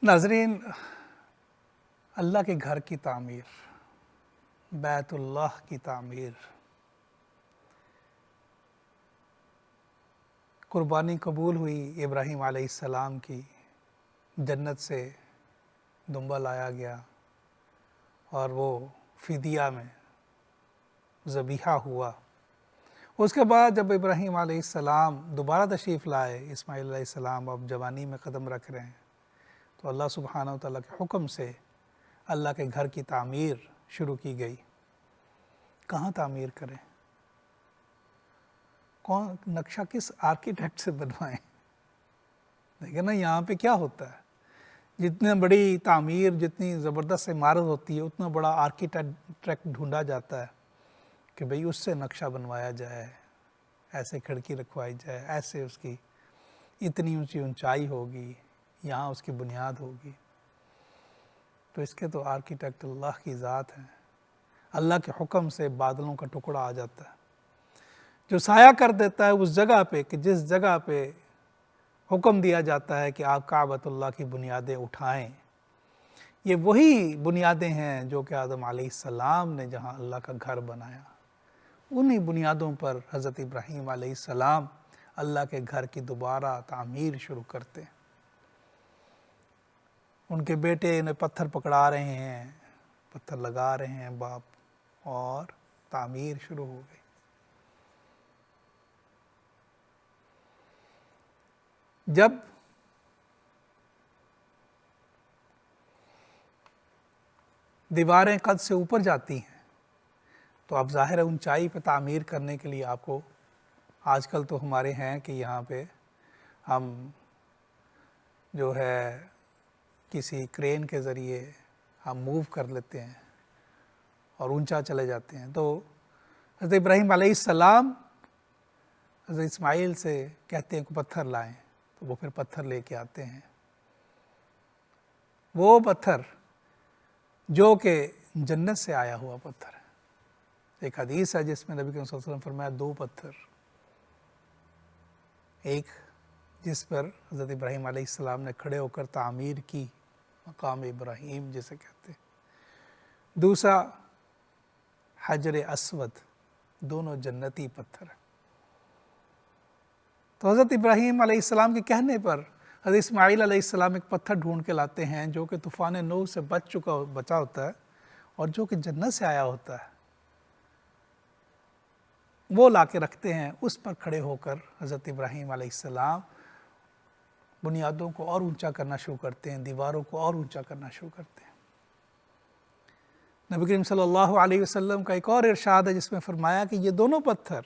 ناظرین، اللہ کے گھر کی تعمیر، بیت اللہ کی تعمیر، قربانی قبول ہوئی ابراہیم علیہ السلام کی، جنت سے دمبا لایا گیا اور وہ فدیہ میں ذبیحہ ہوا۔ اس کے بعد جب ابراہیم علیہ السلام دوبارہ تشریف لائے، اسماعیل علیہ السلام اب جوانی میں قدم رکھ رہے ہیں، تو اللہ سبحانہ و تعالیٰ کے حکم سے اللہ کے گھر کی تعمیر شروع کی گئی۔ کہاں تعمیر کریں؟ کون نقشہ کس آرکیٹیکٹ سے بنوائیں؟ دیکھیں نا یہاں پہ کیا ہوتا ہے، جتنے بڑی تعمیر، جتنی زبردست عمارت ہوتی ہے، اتنا بڑا آرکیٹیکٹ ڈھونڈا جاتا ہے کہ بھئی اس سے نقشہ بنوایا جائے، ایسے کھڑکی رکھوائی جائے، ایسے اس کی اتنی اونچی اونچائی ہوگی، یہاں اس کی بنیاد ہوگی۔ تو اس کے تو آرکیٹیکٹ اللہ کی ذات ہے۔ اللہ کے حکم سے بادلوں کا ٹکڑا آ جاتا ہے جو سایہ کر دیتا ہے اس جگہ پہ کہ جس جگہ پہ حکم دیا جاتا ہے کہ آپ کعبۃ اللہ کی بنیادیں اٹھائیں۔ یہ وہی بنیادیں ہیں جو کہ آدم علیہ السلام نے جہاں اللہ کا گھر بنایا، انہی بنیادوں پر حضرت ابراہیم علیہ السلام اللہ کے گھر کی دوبارہ تعمیر شروع کرتے ہیں۔ ان کے بیٹے انہیں پتھر پکڑا رہے ہیں، پتھر لگا رہے ہیں باپ، اور تعمیر شروع ہو گئی۔ جب دیواریں قد سے اوپر جاتی ہیں تو اب ظاہر ہے اونچائی پہ تعمیر کرنے کے لیے آپ کو، آج کل تو ہمارے ہیں کہ یہاں پہ ہم جو ہے کسی کرین کے ذریعے ہم موو کر لیتے ہیں اور اونچا چلے جاتے ہیں۔ تو حضرت ابراہیم علیہ السلام حضرت اسماعیل سے کہتے ہیں کہ پتھر لائیں، تو وہ پھر پتھر لے کے آتے ہیں۔ وہ پتھر جو کہ جنت سے آیا ہوا پتھر ہے۔ ایک حدیث ہے جس میں نبی کریم صلی اللہ علیہ وسلم فرمایا 2 پتھر، ایک جس پر حضرت ابراہیم علیہ السلام نے کھڑے ہو کر تعمیر کی، مقام ابراہیم جسے کہتے ہیں، دوسرا حجر اسود، دونوں جنتی پتھر ہیں۔ تو حضرت ابراہیم علیہ السلام کے کہنے پر حضرت اسماعیل علیہ السلام ایک پتھر ڈھونڈ کے لاتے ہیں جو کہ طوفان نوح سے بچا ہوتا ہے اور جو کہ جنت سے آیا ہوتا ہے۔ وہ لا کے رکھتے ہیں، اس پر کھڑے ہو کر حضرت ابراہیم علیہ السلام بنیادوں کو اور اونچا کرنا شروع کرتے ہیں، دیواروں کو اور اونچا کرنا شروع کرتے ہیں۔ نبی کریم صلی اللہ علیہ وسلم کا ایک اور ارشاد ہے جس میں فرمایا کہ یہ دونوں پتھر،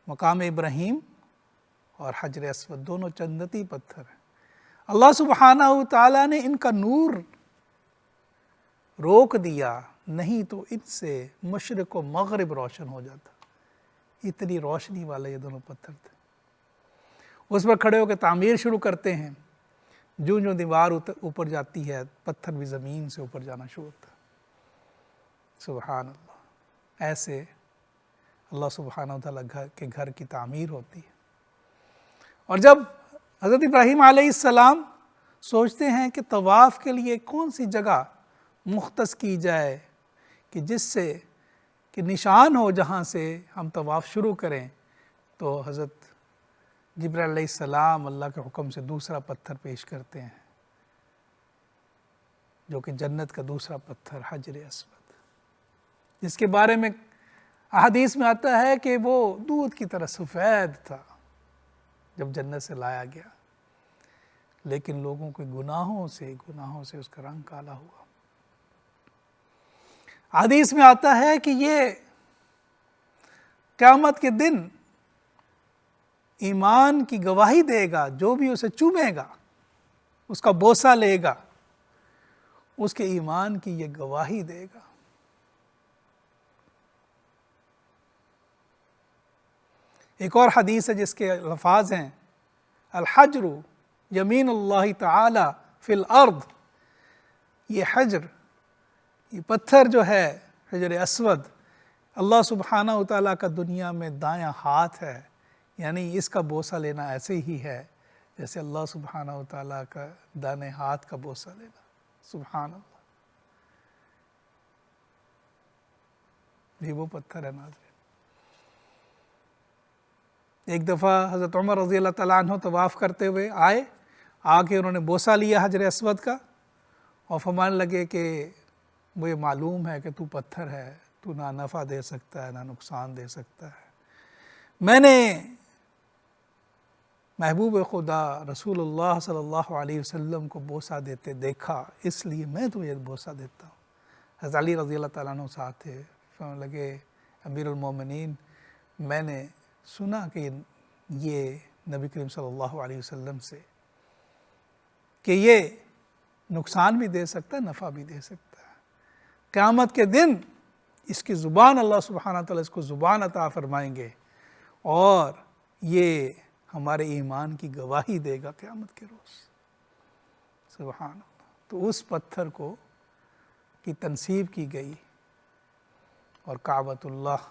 مقام ابراہیم اور حجر اسود، دونوں جنتی پتھر ہیں۔ اللہ سبحانہ و تعالیٰ نے ان کا نور روک دیا، نہیں تو ان سے مشرق و مغرب روشن ہو جاتا۔ اتنی روشنی والے یہ دونوں پتھر تھے۔ اس پر کھڑے ہو کے تعمیر شروع کرتے ہیں۔ جو جو دیوار اوپر جاتی ہے، پتھر بھی زمین سے اوپر جانا شروع ہوتا ہے۔ سبحان اللہ، ایسے اللہ سبحانہ و تعالیٰ کے گھر کی تعمیر ہوتی ہے۔ اور جب حضرت ابراہیم علیہ السلام سوچتے ہیں کہ طواف کے لیے کون سی جگہ مختص کی جائے کہ جس سے کہ نشان ہو جہاں سے ہم طواف شروع کریں، تو حضرت جبرائیل علیہ السلام اللہ کے حکم سے دوسرا پتھر پیش کرتے ہیں جو کہ جنت کا دوسرا پتھر حجر اسود، جس کے بارے میں احادیث میں آتا ہے کہ وہ دودھ کی طرح سفید تھا جب جنت سے لایا گیا، لیکن لوگوں کے گناہوں سے اس کا رنگ کالا ہوا۔ حدیث میں آتا ہے کہ یہ قیامت کے دن ایمان کی گواہی دے گا، جو بھی اسے چومے گا، اس کا بوسہ لے گا، اس کے ایمان کی یہ گواہی دے گا۔ ایک اور حدیث ہے جس کے الفاظ ہیں الحجر یمین اللہ تعالی فی الارض، یہ حجر، یہ پتھر جو ہے حجر اسود، اللہ سبحانہ و تعالیٰ کا دنیا میں دایاں ہاتھ ہے، یعنی اس کا بوسہ لینا ایسے ہی ہے جیسے اللہ سبحانہ و تعالیٰ کا دانے ہاتھ کا بوسہ لینا. سبحان اللہ. یہ وہ پتھر ہے ناظرین. ایک دفعہ حضرت عمر رضی اللہ تعالیٰ عنہ طواف کرتے ہوئے آئے، آ کے انہوں نے بوسہ لیا حجر اسود کا اور فرمانے لگے کہ مجھے معلوم ہے کہ تو پتھر ہے، تو نہ نفع دے سکتا ہے نہ نقصان دے سکتا ہے. میں نے محبوب خدا رسول اللہ صلی اللہ علیہ وسلم کو بوسہ دیتے دیکھا، اس لیے میں تمہیں بوسہ دیتا ہوں. حضرت علی رضی اللہ تعالیٰ عنہ ساتھ تھے. فرمانے لگے امیر المومنین، میں نے سنا کہ یہ نبی کریم صلی اللہ علیہ وسلم سے کہ یہ نقصان بھی دے سکتا ہے نفع بھی دے سکتا ہے. قیامت کے دن اس کی زبان اللہ سبحانہ تعالیٰ اس کو زبان عطا فرمائیں گے اور یہ ہمارے ایمان کی گواہی دے گا قیامت کے روز. سبحان اللہ. تو اس پتھر کو کی تنصیب کی گئی اور کعبۃ اللہ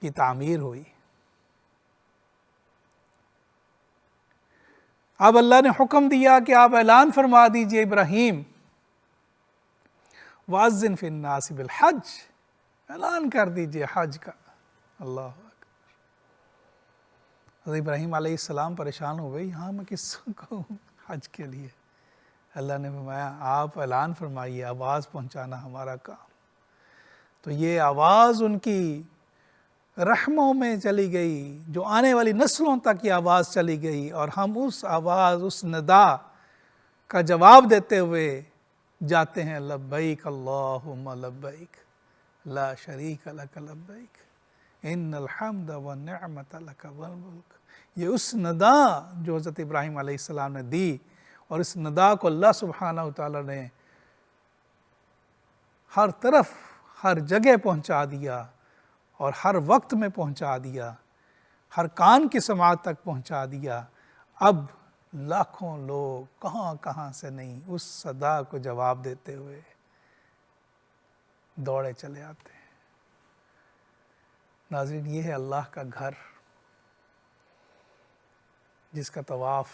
کی تعمیر ہوئی. اب اللہ نے حکم دیا کہ آپ اعلان فرما دیجئے ابراہیم، وَأَذِّن فِي النَّاسِ بِالْحَجِّ، اعلان کر دیجئے حج کا. اللہ اکبر. حضرت ابراہیم علیہ السلام پریشان ہو گئے، یہاں میں کس کو کہوں حج کے لیے. اللہ نے فرمایا آپ اعلان فرمائیے، آواز پہنچانا ہمارا کام. تو یہ آواز ان کی رحموں میں چلی گئی، جو آنے والی نسلوں تک یہ آواز چلی گئی، اور ہم اس آواز، اس ندا کا جواب دیتے ہوئے جاتے ہیں. لبیک اللہم لبیک لا شریک لک لبیک ان الحمد والنعمت لک والملک. یہ اس ندا جو حضرت ابراہیم علیہ السلام نے دی، اور اس ندا کو اللہ سبحانہ وتعالی نے ہر طرف ہر جگہ پہنچا دیا اور ہر وقت میں پہنچا دیا، ہر کان کی سماعت تک پہنچا دیا. اب لاکھوں لوگ کہاں کہاں سے نہیں اس صدا کو جواب دیتے ہوئے دوڑے چلے آتے ہیں. ناظرین، یہ ہے اللہ کا گھر جس کا طواف،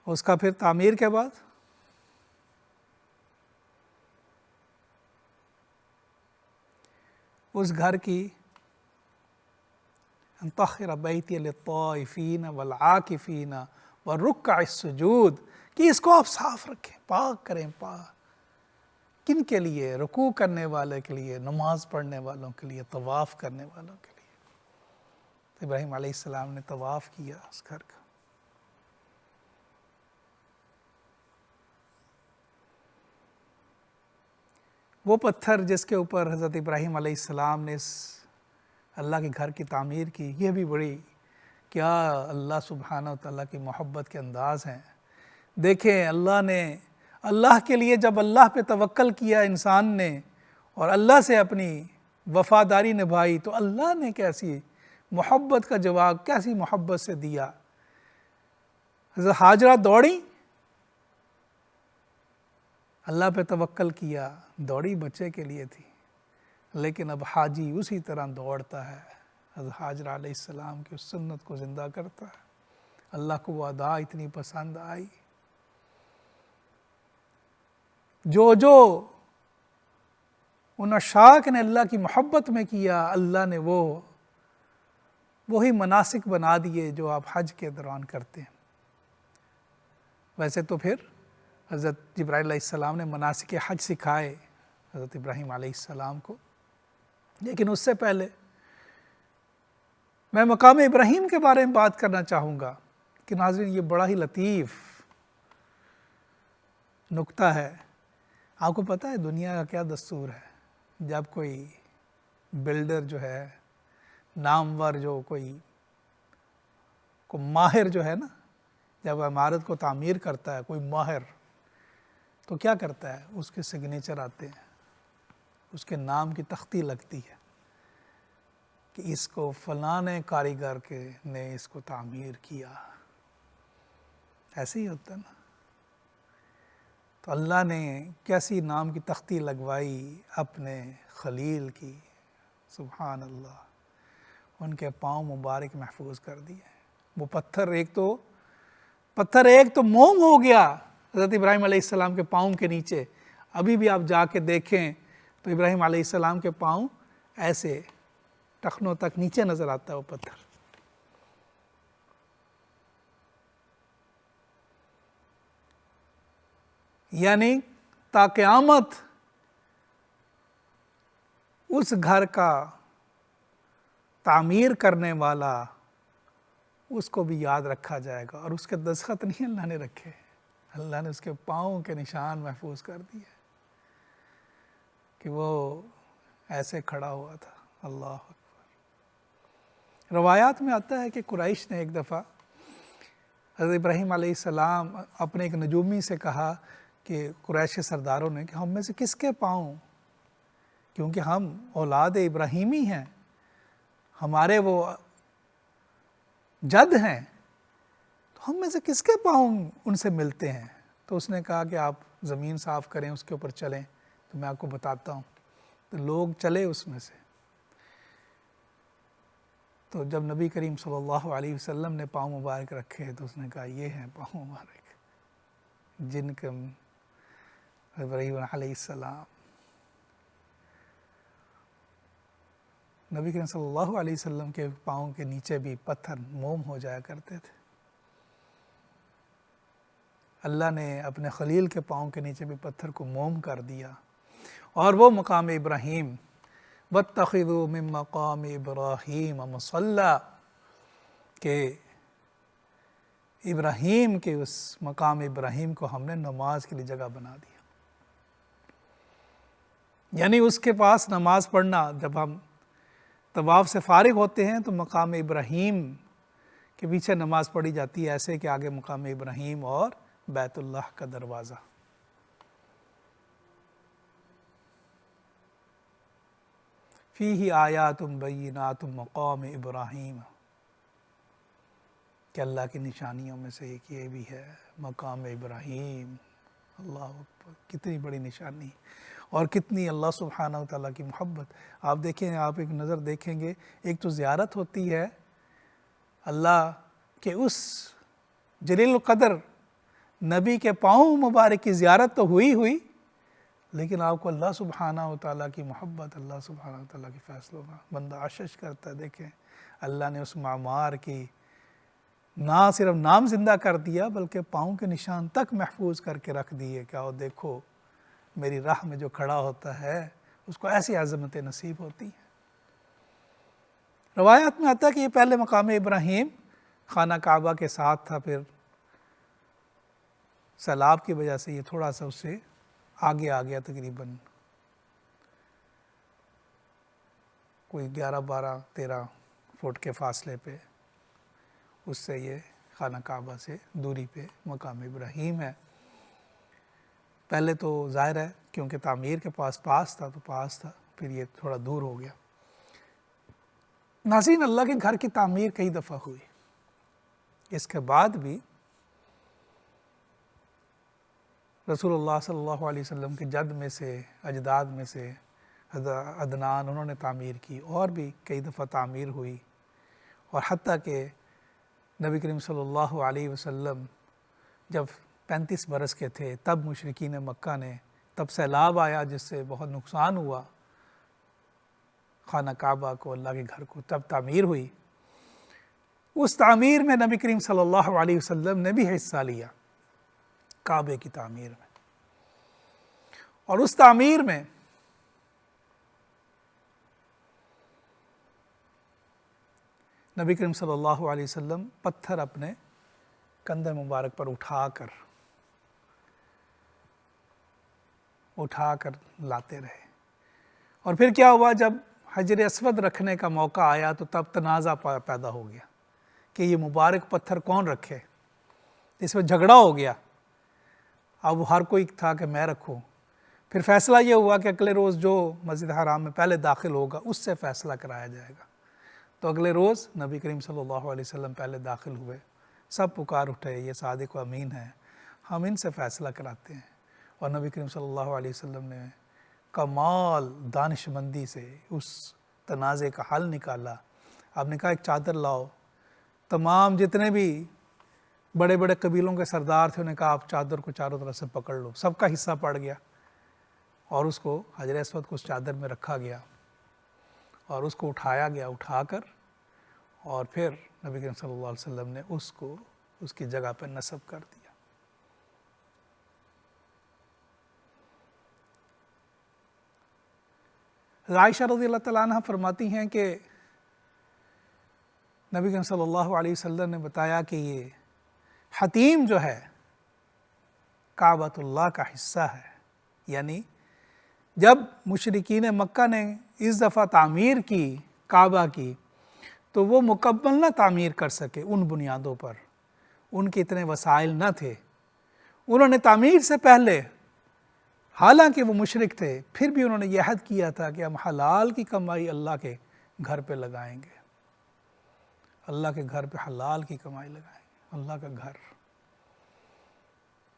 اس کا پھر تعمیر کے بعد اس گھر کی ان طہر بیتی للطائفین والعاکفین والرکع السجود، کہ اس کو آپ صاف رکھیں، پاک کریں. کن کے لیے؟ رکوع کرنے والے کے لیے، نماز پڑھنے والوں کے لیے، طواف کرنے والوں کے لیے. ابراہیم علیہ السلام نے طواف کیا اس گھر کا. وہ پتھر جس کے اوپر حضرت ابراہیم علیہ السلام نے اس اللہ کے گھر کی تعمیر کی، یہ بھی بڑی کیا اللہ سبحانہ و تعالیٰ کی محبت کے انداز ہیں. دیکھیں اللہ کے لیے جب اللہ پہ توکل کیا انسان نے اور اللہ سے اپنی وفاداری نبھائی، تو اللہ نے کیسی محبت کا جواب، کیسی محبت سے دیا. حضرت ہاجرہ دوڑی، اللہ پہ توکل کیا، دوڑی بچے کے لیے تھی، لیکن اب حاجی اسی طرح دوڑتا ہے، حضرت ہاجرہ علیہ السلام کی اس سنت کو زندہ کرتا ہے. اللہ کو وہ ادا اتنی پسند آئی. جو ان اشاک نے اللہ کی محبت میں کیا، اللہ نے وہی مناسک بنا دیے جو آپ حج کے دوران کرتے ہیں. ویسے تو پھر حضرت جبرائیل علیہ السلام نے مناسک حج سکھائے حضرت ابراہیم علیہ السلام کو، لیکن اس سے پہلے میں مقام ابراہیم کے بارے میں بات کرنا چاہوں گا کہ ناظرین یہ بڑا ہی لطیف نکتہ ہے. آپ کو پتہ ہے دنیا کا کیا دستور ہے؟ جب کوئی بلڈر جو ہے، نامور کوئی ماہر جو ہے نا، جب عمارت کو تعمیر کرتا ہے کوئی ماہر، تو کیا کرتا ہے؟ اس کے سگنیچر آتے ہیں، اس کے نام کی تختی لگتی ہے کہ اس کو فلاں کاریگر نے اس کو تعمیر کیا. ایسے ہی ہوتا ہے نا. تو اللہ نے کیسی نام کی تختی لگوائی اپنے خلیل کی. سبحان اللہ. ان کے پاؤں مبارک محفوظ کر دیے. وہ پتھر ایک تو موم ہو گیا حضرت ابراہیم علیہ السلام کے پاؤں کے نیچے. ابھی بھی آپ جا کے دیکھیں تو ابراہیم علیہ السلام کے پاؤں ایسے ٹخنوں تک نیچے نظر آتا ہے وہ پتھر. یعنی تا قیامت اس گھر کا تعمیر کرنے والا اس کو بھی یاد رکھا جائے گا. اور اس کے دستخط نہیں اللہ نے رکھے, اللہ نے اس کے پاؤں کے نشان محفوظ کر دیے کہ وہ ایسے کھڑا ہوا تھا. اللہ اکبر. روایات میں آتا ہے کہ قریش نے ایک دفعہ حضرت ابراہیم علیہ السلام اپنے ایک نجومی سے کہا کہ قریش کے سرداروں نے کہ ہم میں سے کس کے پاؤں, کیونکہ ہم اولاد ابراہیمی ہیں, ہمارے وہ جد ہیں, تو ہم میں سے کس کے پاؤں ان سے ملتے ہیں. تو اس نے کہا کہ آپ زمین صاف کریں, اس کے اوپر چلیں تو میں آپ کو بتاتا ہوں. تو لوگ چلے اس میں سے. تو جب نبی کریم صلی اللہ علیہ وسلم نے پاؤں مبارک رکھے تو اس نے کہا یہ ہیں پاؤں مبارک جن کے ابراہیم علیہ السلام. نبی کریم صلی اللہ علیہ وسلم کے پاؤں کے نیچے بھی پتھر موم ہو جایا کرتے تھے. اللہ نے اپنے خلیل کے پاؤں کے نیچے بھی پتھر کو موم کر دیا. اور وہ مقام ابراہیم وَاتَّخِذُوا مِن مَقَامِ إِبْرَاهِيمَ مُصَلًّى کہ ابراہیم کے اس مقام ابراہیم کو ہم نے نماز کے لیے جگہ بنا دیا. یعنی اس کے پاس نماز پڑھنا, جب ہم طواف سے فارغ ہوتے ہیں تو مقام ابراہیم کے پیچھے نماز پڑھی جاتی ہے, ایسے کہ آگے مقام ابراہیم اور بیت اللہ کا دروازہ. فیہ آیات بینات مقام ابراہیم, کہ اللہ کی نشانیوں میں سے ایک یہ بھی ہے مقام ابراہیم. اللہ اکبر, کتنی بڑی نشانی اور کتنی اللہ سبحانہ و تعالیٰ کی محبت. آپ دیکھیں, آپ ایک نظر دیکھیں گے, ایک تو زیارت ہوتی ہے اللہ کے اس جلیل القدر نبی کے پاؤں مبارک کی زیارت تو ہوئی, لیکن آپ کو اللہ سبحانہ و تعالیٰ کی محبت, اللہ سبحانہ و تعالیٰ کے فیصلوں کا بندہ عشش کرتا ہے. دیکھیں اللہ نے اس معمار کی نہ صرف نام زندہ کر دیا بلکہ پاؤں کے نشان تک محفوظ کر کے رکھ دیے. کیا وہ دیکھو میری راہ میں جو کھڑا ہوتا ہے اس کو ایسی عظمت نصیب ہوتی ہیں. روایات میں آتا ہے کہ یہ پہلے مقام ابراہیم خانہ کعبہ کے ساتھ تھا, پھر سیلاب کی وجہ سے یہ تھوڑا سا اس سے آگے آ گیا, تقریباً کوئی 11-12-13 فٹ کے فاصلے پہ اس سے یہ خانہ کعبہ سے دوری پہ مقام ابراہیم ہے. پہلے تو ظاہر ہے کیونکہ تعمیر کے پاس تھا تو پاس تھا, پھر یہ تھوڑا دور ہو گیا. ناظرین, اللہ کے گھر کی تعمیر کئی دفعہ ہوئی. اس کے بعد بھی رسول اللہ صلی اللہ علیہ وسلم کے جد میں سے, اجداد میں سے عدنان, انہوں نے تعمیر کی, اور بھی کئی دفعہ تعمیر ہوئی. اور حتیٰ کہ نبی کریم صلی اللہ علیہ وسلم جب 35 برس کے تھے تب مشرکین مکہ نے, تب سیلاب آیا جس سے بہت نقصان ہوا خانہ کعبہ کو, اللہ کے گھر کو, تب تعمیر ہوئی. اس تعمیر میں نبی کریم صلی اللہ علیہ وسلم نے بھی حصہ لیا, کعبے کی تعمیر میں. اور اس تعمیر میں نبی کریم صلی اللہ علیہ وسلم پتھر اپنے کندھے مبارک پر اٹھا کر لاتے رہے. اور پھر کیا ہوا, جب حجر اسود رکھنے کا موقع آیا تو تب تنازع پیدا ہو گیا کہ یہ مبارک پتھر کون رکھے. اس میں جھگڑا ہو گیا. اب ہر کوئی تھا کہ میں رکھوں. پھر فیصلہ یہ ہوا کہ اگلے روز جو مسجد حرام میں پہلے داخل ہوگا اس سے فیصلہ کرایا جائے گا. تو اگلے روز نبی کریم صلی اللہ علیہ وسلم پہلے داخل ہوئے. سب پکار اٹھے, یہ صادق و امین ہیں, ہم ان سے فیصلہ کراتے ہیں. اور نبی کریم صلی اللہ علیہ وسلم نے کمال دانش مندی سے اس تنازع کا حل نکالا. آپ نے کہا ایک چادر لاؤ. تمام جتنے بھی بڑے بڑے قبیلوں کے سردار تھے انہوں نے کہا آپ چادر کو چاروں طرف سے پکڑ لو. سب کا حصہ پڑ گیا اور اس کو حجر اسود کو اس چادر میں رکھا گیا اور اس کو اٹھایا گیا. اٹھا کر اور پھر نبی کریم صلی اللہ علیہ وسلم نے اس کو اس کی جگہ پہ نصب کر دیا. عائشہ رضی اللہ تعالیٰ عنہ فرماتی ہیں کہ نبی کریم صلی اللہ علیہ وسلم نے بتایا کہ یہ حتیم جو ہے کعبۃ اللہ کا حصہ ہے. یعنی جب مشرکین مکہ نے اس دفعہ تعمیر کی کعبہ کی تو وہ مکمل نہ تعمیر کر سکے ان بنیادوں پر، ان کے اتنے وسائل نہ تھے. انہوں نے تعمیر سے پہلے حالانکہ وہ مشرک تھے پھر بھی انہوں نے یہ عہد کیا تھا کہ ہم حلال کی کمائی اللہ کے گھر پہ لگائیں گے، اللہ کے گھر پہ حلال کی کمائی لگائیں گے. اللہ کا گھر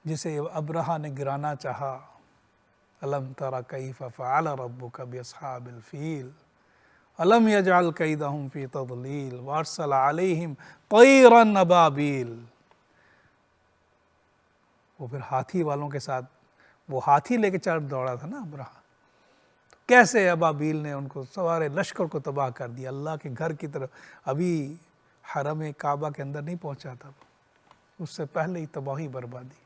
جسے ابرہہ نے گرانا چاہا، الم تر کیف فعل ربک باصحاب الفیل الم یجعل کیدہم فی تضلیل وارسل علیہم طیرا ابابیل. وہ پھر ہاتھی والوں کے ساتھ، وہ ہاتھی لے کے چڑھ دوڑا تھا نا ابرہہ، کیسے ابابیل نے ان کو سوارے لشکر کو تباہ کر دیا. اللہ کے گھر کی طرف ابھی حرم کعبہ کے اندر نہیں پہنچا تھا، اس سے پہلے ہی تباہی بربادی.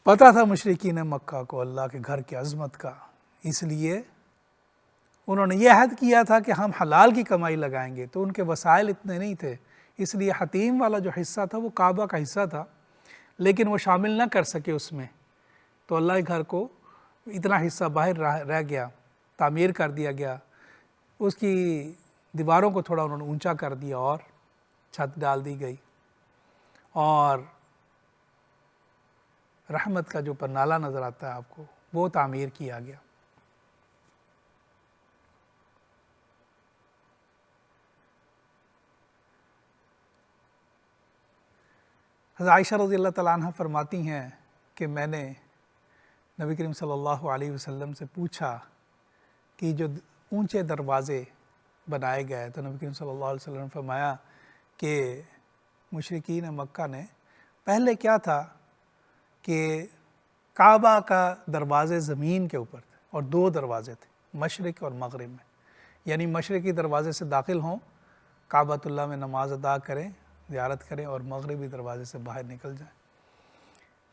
پتہ تھا مشرکین مکہ کو اللہ کے گھر کی عظمت کا، اس لیے انہوں نے یہ عہد کیا تھا کہ ہم حلال کی کمائی لگائیں گے. تو ان کے وسائل اتنے نہیں تھے، اس لیے حتیم والا جو حصہ تھا وہ کعبہ کا حصہ تھا لیکن وہ شامل نہ کر سکے اس میں. تو اللہ کے گھر کو اتنا حصہ باہر رہ گیا، تعمیر کر دیا گیا، اس کی دیواروں کو تھوڑا انہوں نے اونچا کر دیا اور چھت ڈال دی گئی اور رحمت کا جو پرنالہ نظر آتا ہے آپ کو وہ تعمیر کیا گیا. حضرت عائشہ رضی اللہ تعالیٰ عنہ فرماتی ہیں کہ میں نے نبی کریم صلی اللہ علیہ وسلم سے پوچھا کہ جو اونچے دروازے بنائے گئے تو نبی کریم صلی اللہ علیہ وسلم نے فرمایا کہ مشرکین مکہ نے پہلے کیا تھا کہ کعبہ کا دروازے زمین کے اوپر تھے اور دو دروازے تھے مشرق اور مغرب میں. یعنی مشرقی دروازے سے داخل ہوں کعبۃ اللہ میں نماز ادا کریں، زیارت کریں اور مغربی دروازے سے باہر نکل جائیں.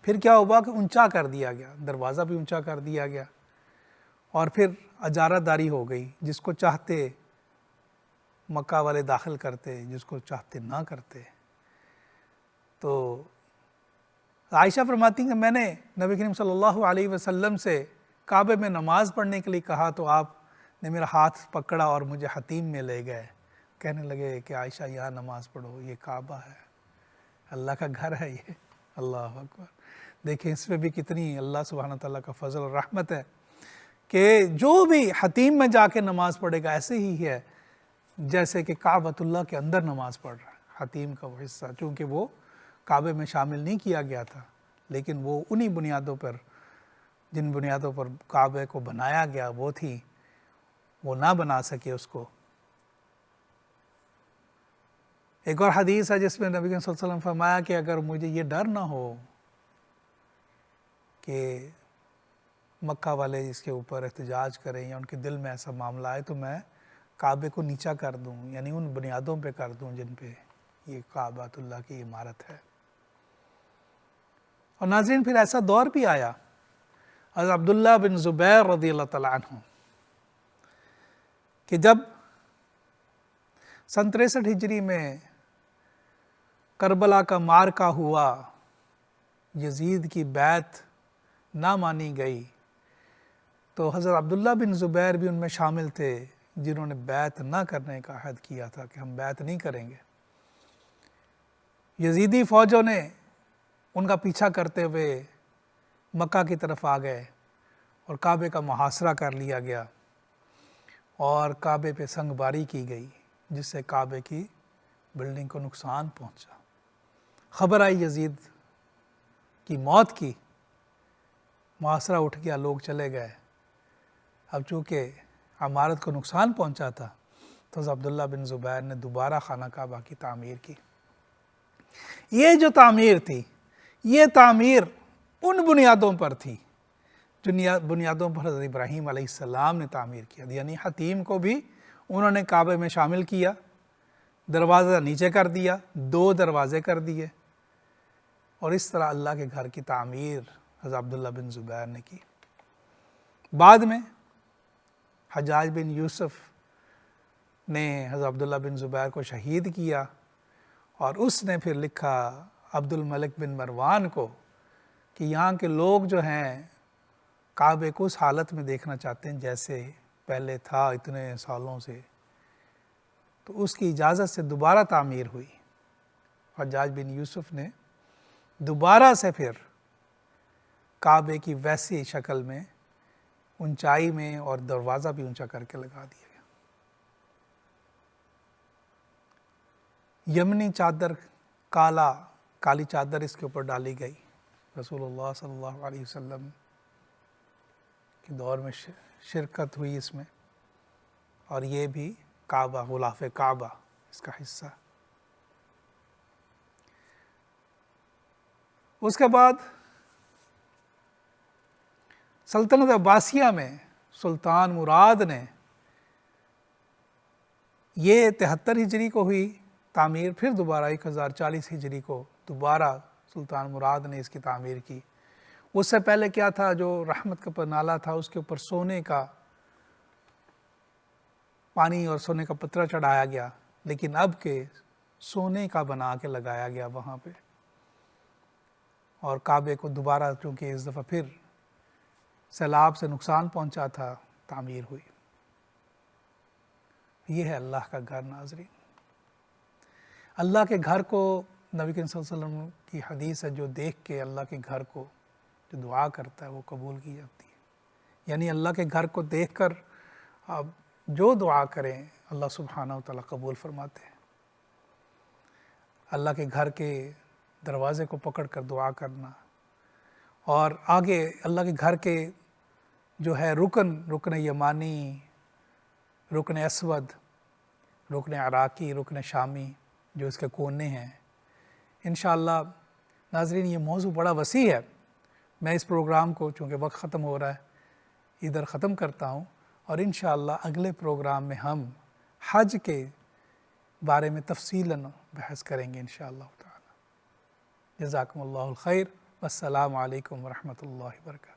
پھر کیا ہوا کہ اونچا کر دیا گیا، دروازہ بھی اونچا کر دیا گیا اور پھر اجارہ داری ہو گئی، جس کو چاہتے مکہ والے داخل کرتے، جس کو چاہتے نہ کرتے. تو عائشہ فرماتی ہیں کہ میں نے نبی کریم صلی اللہ علیہ وسلم سے کعبے میں نماز پڑھنے کے لیے کہا تو آپ نے میرا ہاتھ پکڑا اور مجھے حتیم میں لے گئے، کہنے لگے کہ عائشہ یہاں نماز پڑھو، یہ کعبہ ہے، اللہ کا گھر ہے یہ. اللہ اکبر. دیکھیں اس میں بھی کتنی اللہ سبحانہ تعالیٰ کا فضل اور رحمت ہے کہ جو بھی حتیم میں جا کے نماز پڑھے گا ایسے ہی ہے جیسے کہ کعبۃ اللہ کے اندر نماز پڑھ رہا ہے. حتیم کا وہ حصہ چونکہ وہ کعبے میں شامل نہیں کیا گیا تھا لیکن وہ انہی بنیادوں پر جن بنیادوں پر کعبے کو بنایا گیا وہ تھی، وہ نہ بنا سکے اس کو. ایک اور حدیث ہے جس میں نبی صلی اللہ علیہ وسلم فرمایا کہ اگر مجھے یہ ڈر نہ ہو کہ مکہ والے اس کے اوپر احتجاج کریں یا ان کے دل میں ایسا معاملہ آئے تو میں کعبے کو نیچا کر دوں، یعنی ان بنیادوں پہ کر دوں جن پہ یہ کعبۃ اللہ کی عمارت ہے. اور ناظرین پھر ایسا دور بھی آیا حضرت عبداللہ بن زبیر رضی اللہ تعالیٰ عنہ کہ جب 63 ہجری میں کربلا کا معرکہ ہوا، یزید کی بیعت نہ مانی گئی تو حضرت عبداللہ بن زبیر بھی ان میں شامل تھے جنہوں نے بیعت نہ کرنے کا عہد کیا تھا کہ ہم بیعت نہیں کریں گے. یزیدی فوجوں نے ان کا پیچھا کرتے ہوئے مکہ کی طرف آ گئے اور کعبے کا محاصرہ کر لیا گیا اور کعبے پہ سنگ باری کی گئی جس سے کعبے کی بلڈنگ کو نقصان پہنچا. خبر آئی یزید کی موت کی، محاصرہ اٹھ گیا، لوگ چلے گئے. اب چونکہ عمارت کو نقصان پہنچا تھا تو عبداللہ بن زبیر نے دوبارہ خانہ کعبہ کی تعمیر کی۔ یہ جو تعمیر تھی، یہ تعمیر ان بنیادوں پر تھی جن بنیادوں پر حضرت ابراہیم علیہ السلام نے تعمیر کیا، یعنی حتیم کو بھی انہوں نے کعبے میں شامل کیا، دروازہ نیچے کر دیا، 2 دروازے کر دیے، اور اس طرح اللہ کے گھر کی تعمیر حضرت عبداللہ بن زبیر نے کی۔ بعد میں حجاج بن یوسف نے حضرت عبداللہ بن زبیر کو شہید کیا، اور اس نے پھر لکھا عبد الملک بن مروان کو کہ یہاں کے لوگ جو ہیں کعبے کو اس حالت میں دیکھنا چاہتے ہیں جیسے پہلے تھا اتنے سالوں سے، تو اس کی اجازت سے دوبارہ تعمیر ہوئی۔ حجاج بن یوسف نے دوبارہ سے پھر کعبے کی ویسی شکل میں، اونچائی میں، اور دروازہ بھی اونچا کر کے لگا دیا گیا۔ یمنی چادر، کالی چادر اس کے اوپر ڈالی گئی، رسول اللہ صلی اللہ علیہ وسلم کے دور میں شرکت ہوئی اس میں، اور یہ بھی کعبہ، غلاف کعبہ اس کا حصہ۔ اس کے بعد سلطنت عباسیہ میں سلطان مراد نے، یہ 73 ہجری کو ہوئی تعمیر، پھر دوبارہ 1040 ہجری کو دوبارہ سلطان مراد نے اس کی تعمیر کی۔ اس سے پہلے کیا تھا، جو رحمت کا پرنالہ تھا اس کے اوپر سونے کا پانی اور سونے کا پترا چڑھایا گیا، لیکن اب کے سونے کا بنا کے لگایا گیا وہاں پہ، اور کعبے کو دوبارہ چونکہ اس دفعہ پھر سیلاب سے نقصان پہنچا تھا، تعمیر ہوئی۔ یہ ہے اللہ کا گھر ناظرین۔ اللہ کے گھر کو نبی کریم صلی اللہ علیہ وسلم کی حدیث ہے، جو دیکھ کے اللہ کے گھر کو جو دعا کرتا ہے وہ قبول کی جاتی ہے۔ یعنی اللہ کے گھر کو دیکھ کر آپ جو دعا کریں اللہ سبحانہ و تعالیٰ قبول فرماتے ہیں۔ اللہ کے گھر کے دروازے کو پکڑ کر دعا کرنا، اور آگے اللہ کے گھر کے جو ہے رکن یمانی، رکن اسود، رکن عراقی، رکن شامی، جو اس کے کونے ہیں، انشاءاللہ ناظرین یہ موضوع بڑا وسیع ہے۔ میں اس پروگرام کو چونکہ وقت ختم ہو رہا ہے ادھر ختم کرتا ہوں، اور انشاءاللہ اگلے پروگرام میں ہم حج کے بارے میں تفصیلاً بحث کریں گے انشاءاللہ تعالی۔ جزاکم اللہ الخیر، والسلام علیکم ورحمۃ اللہ وبرکاتہ۔